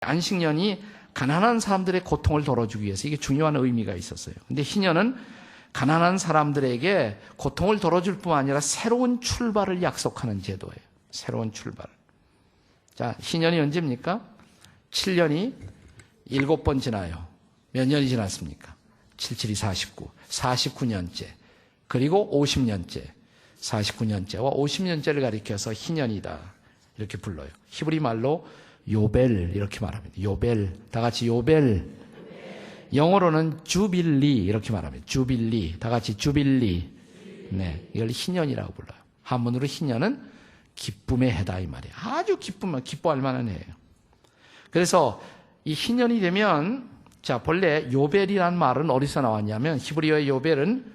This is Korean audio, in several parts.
안식년이 가난한 사람들의 고통을 덜어주기 위해서 이게 중요한 의미가 있었어요. 근데 희년은 가난한 사람들에게 고통을 덜어줄 뿐만 아니라 새로운 출발을 약속하는 제도예요. 새로운 출발. 자, 희년이 언제입니까? 7년이 7번 지나요. 몇 년이 지났습니까? 77이 49. 49년째. 그리고 50년째. 49년째와 50년째를 가리켜서 희년이다. 이렇게 불러요. 히브리 말로 요벨 이렇게 말합니다. 요벨. 다 같이 요벨. 영어로는 주빌리 이렇게 말합니다. 주빌리. 다 같이 주빌리. 네, 이걸 희년이라고 불러요. 한문으로 희년은 기쁨의 해다 이 말이에요. 아주 기뻐할 만한 해예요. 그래서 이 희년이 되면 자, 본래 요벨이라는 말은 어디서 나왔냐면 히브리어의 요벨은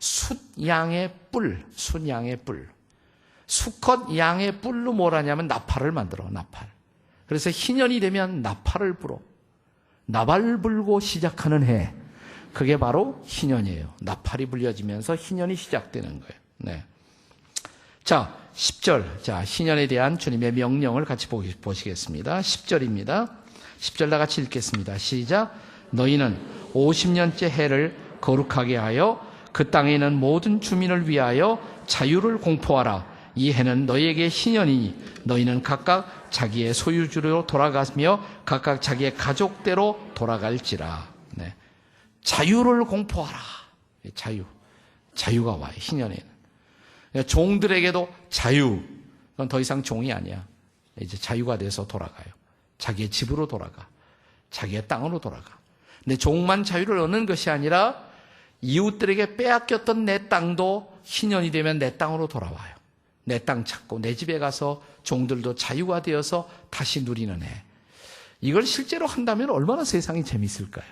숫양의 뿔, 숫양의 뿔. 수컷 양의 뿔로 뭘 하냐면 나팔을 만들어, 나팔. 그래서 희년이 되면 나팔을 불어. 나발 불고 시작하는 해. 그게 바로 희년이에요. 나팔이 불려지면서 희년이 시작되는 거예요. 네. 자, 10절. 자, 희년에 대한 주님의 명령을 같이 보시겠습니다. 10절입니다. 10절 다 같이 읽겠습니다. 시작. 너희는 50년째 해를 거룩하게 하여 그 땅에 있는 모든 주민을 위하여 자유를 공포하라. 이 해는 너희에게 희년이니 너희는 각각 자기의 소유주로 돌아가며 각각 자기의 가족대로 돌아갈지라. 네. 자유를 공포하라. 자유가 와요. 희년에는. 종들에게도 자유. 그건 더 이상 종이 아니야. 이제 자유가 돼서 돌아가요. 자기의 집으로 돌아가. 자기의 땅으로 돌아가. 근데 종만 자유를 얻는 것이 아니라 이웃들에게 빼앗겼던 내 땅도 희년이 되면 내 땅으로 돌아와요. 내 땅 찾고 내 집에 가서 종들도 자유가 되어서 다시 누리는 해. 이걸 실제로 한다면 얼마나 세상이 재밌을까요?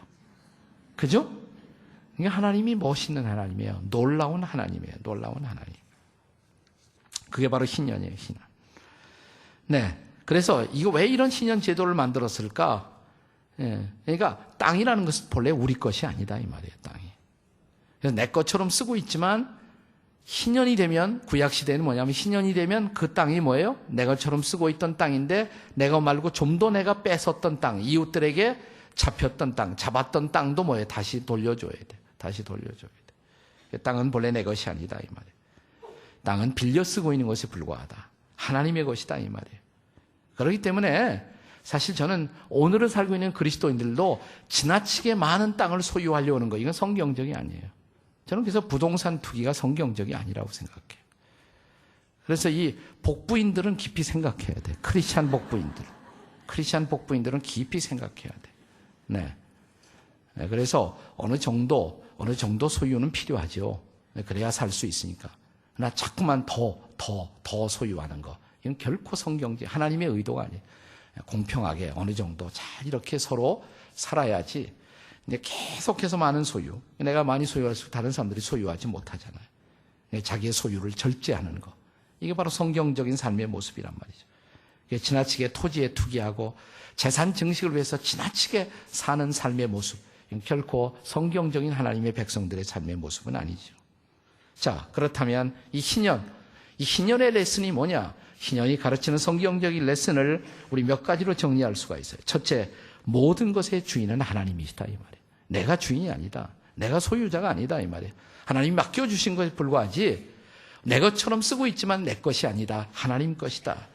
그죠? 그러니까 하나님이 멋있는 하나님이에요. 놀라운 하나님이에요. 놀라운 하나님. 그게 바로 희년이에요. 희년. 네. 그래서 이거 왜 이런 희년 제도를 만들었을까? 예. 그러니까 땅이라는 것은 본래 우리 것이 아니다 이 말이에요. 땅이. 그래서 내 것처럼 쓰고 있지만 희년이 되면 구약 시대는 뭐냐면 희년이 되면 그 땅이 뭐예요? 내 것처럼 쓰고 있던 땅인데 내가 말고 좀 더 내가 뺏었던 땅, 이웃들에게 잡혔던 땅, 잡았던 땅도 뭐예요? 다시 돌려줘야 돼. 다시 돌려줘야 돼. 땅은 본래 내 것이 아니다 이 말이에요. 땅은 빌려 쓰고 있는 것에 불과하다. 하나님의 것이다 이 말이에요. 그렇기 때문에 사실 저는 오늘을 살고 있는 그리스도인들도 지나치게 많은 땅을 소유하려고 하는 거 이건 성경적이 아니에요. 저는 그래서 부동산 투기가 성경적이 아니라고 생각해요. 그래서 이 복부인들은 깊이 생각해야 돼. 크리스찬 복부인들은 깊이 생각해야 돼. 네. 그래서 어느 정도 소유는 필요하죠. 그래야 살 수 있으니까. 그러나 자꾸만 더 소유하는 거. 이건 결코 성경적, 하나님의 의도가 아니에요. 공평하게 어느 정도 잘 이렇게 서로 살아야지. 근데 계속해서 많은 소유. 내가 많이 소유할수록 다른 사람들이 소유하지 못하잖아요. 자기의 소유를 절제하는 거. 이게 바로 성경적인 삶의 모습이란 말이죠. 지나치게 토지에 투기하고 재산 증식을 위해서 지나치게 사는 삶의 모습. 결코 성경적인 하나님의 백성들의 삶의 모습은 아니죠. 자, 그렇다면 이 희년의 레슨이 뭐냐? 희년이 가르치는 성경적인 레슨을 우리 몇 가지로 정리할 수가 있어요. 첫째, 모든 것의 주인은 하나님이시다 이 말이에요. 내가 주인이 아니다. 내가 소유자가 아니다 이 말이에요. 하나님이 맡겨주신 것에 불과하지 내 것처럼 쓰고 있지만 내 것이 아니다. 하나님 것이다.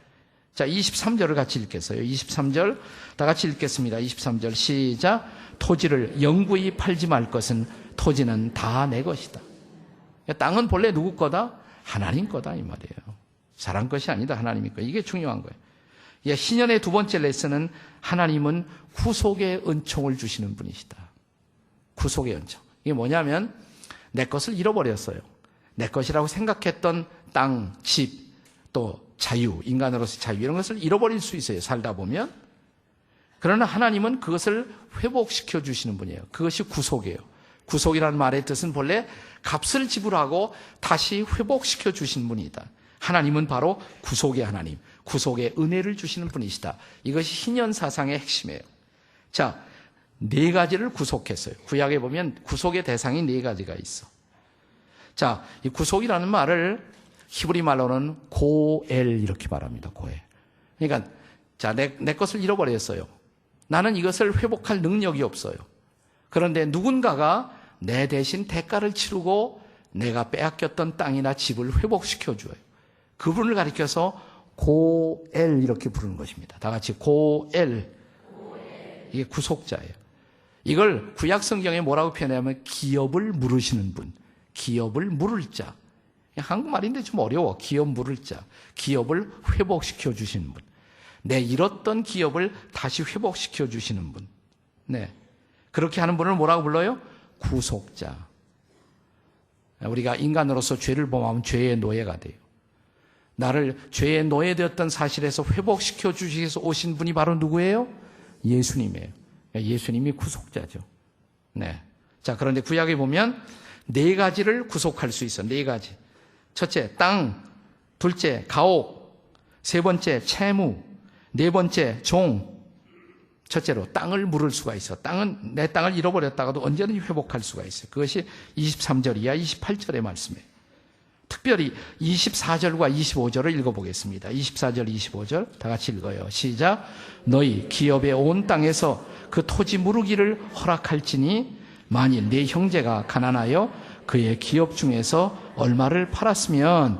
자, 23절을 같이 읽겠어요. 23절 다 같이 읽겠습니다. 23절 시작. 토지를 영구히 팔지 말 것은 토지는 다 내 것이다. 땅은 본래 누구 거다? 하나님 거다 이 말이에요. 사람 것이 아니다. 하나님 거. 이게 중요한 거예요. 희년의 두 번째 레슨은 하나님은 구속의 은총을 주시는 분이시다. 구속의 은총. 이게 뭐냐면 내 것을 잃어버렸어요. 내 것이라고 생각했던 땅, 집, 또 자유, 인간으로서의 자유 이런 것을 잃어버릴 수 있어요. 살다 보면. 그러나 하나님은 그것을 회복시켜 주시는 분이에요. 그것이 구속이에요. 구속이라는 말의 뜻은 본래 값을 지불하고 다시 회복시켜 주신 분이다. 하나님은 바로 구속의 하나님, 구속의 은혜를 주시는 분이시다. 이것이 희년 사상의 핵심이에요. 자, 네 가지를 구속했어요. 구약에 보면 구속의 대상이 네 가지가 있어. 자, 이 구속이라는 말을 히브리 말로는 고엘 이렇게 말합니다. 고엘. 그러니까 자, 내 것을 잃어버렸어요. 나는 이것을 회복할 능력이 없어요. 그런데 누군가가 내 대신 대가를 치르고 내가 빼앗겼던 땅이나 집을 회복시켜줘요. 그분을 가리켜서 고엘 이렇게 부르는 것입니다. 다 같이 고엘. 이게 구속자예요. 이걸 구약 성경에 뭐라고 표현하냐면 기업을 물으시는 분. 기업을 물을 자. 한국말인데 좀 어려워. 기업 물을 자. 기업을 회복시켜 주시는 분. 내 잃었던 기업을 다시 회복시켜 주시는 분. 네. 그렇게 하는 분을 뭐라고 불러요? 구속자. 우리가 인간으로서 죄를 범하면 죄의 노예가 돼요. 나를 죄의 노예되었던 사실에서 회복시켜 주시기 위해서 오신 분이 바로 누구예요? 예수님이에요. 예수님이 구속자죠. 네. 자, 그런데 구약에 보면 네 가지를 구속할 수 있어. 네 가지. 첫째, 땅. 둘째, 가옥. 세 번째, 채무. 네 번째, 종. 첫째로 땅을 물을 수가 있어. 땅은 내 땅을 잃어버렸다가도 언제든지 회복할 수가 있어요. 그것이 23절 이하 28절의 말씀이에요. 특별히 24절과 25절을 읽어보겠습니다. 24절, 25절 다 같이 읽어요. 시작. 너희 기업의 온 땅에서 그 토지 무르기를 허락할지니 만일 네 형제가 가난하여 그의 기업 중에서 얼마를 팔았으면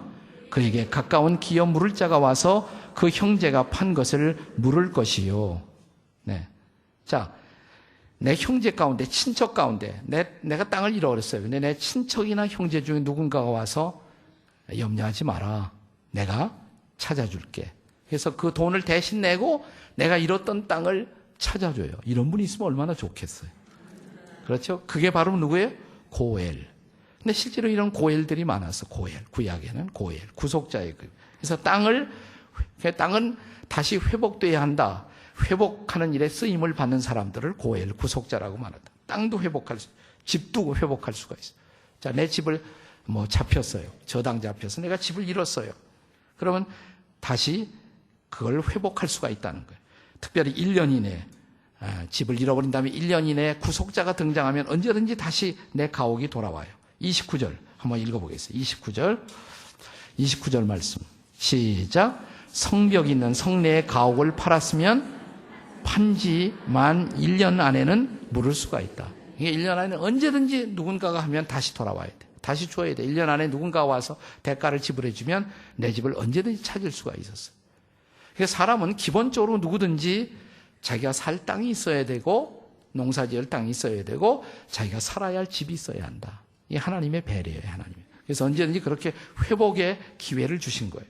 그에게 가까운 기업 물을 자가 와서 그 형제가 판 것을 물을 것이요. 네. 자, 내 형제 가운데, 친척 가운데, 내가 땅을 잃어버렸어요. 근데 내 친척이나 형제 중에 누군가가 와서 염려하지 마라. 내가 찾아줄게. 그래서 그 돈을 대신 내고 내가 잃었던 땅을 찾아줘요. 이런 분이 있으면 얼마나 좋겠어요. 그렇죠? 그게 바로 누구예요? 고엘. 근데 실제로 이런 고엘들이 많았어. 고엘. 구약에는 고엘. 구속자의 그. 그래서 땅은 다시 회복돼야 한다. 회복하는 일에 쓰임을 받는 사람들을 고엘, 구속자라고 말한다. 땅도 회복할 수, 집도 회복할 수가 있어. 자, 내 집을 잡혔어요. 저당 잡혀서 내가 집을 잃었어요. 그러면 다시 그걸 회복할 수가 있다는 거예요. 특별히 1년 이내에 집을 잃어버린 다음에 1년 이내에 구속자가 등장하면 언제든지 다시 내 가옥이 돌아와요. 29절 한번 읽어보겠습니다. 29절 말씀 시작. 성벽 있는 성내의 가옥을 팔았으면 판지 만 1년 안에는 물을 수가 있다. 이게 1년 안에는 언제든지 누군가가 하면 다시 돌아와야 돼. 다시 줘야 돼. 1년 안에 누군가가 와서 대가를 지불해 주면 내 집을 언제든지 찾을 수가 있었어. 그래서 사람은 기본적으로 누구든지 자기가 살 땅이 있어야 되고 농사지을 땅이 있어야 되고 자기가 살아야 할 집이 있어야 한다. 이게 하나님의 배려예요. 하나님. 그래서 언제든지 그렇게 회복의 기회를 주신 거예요.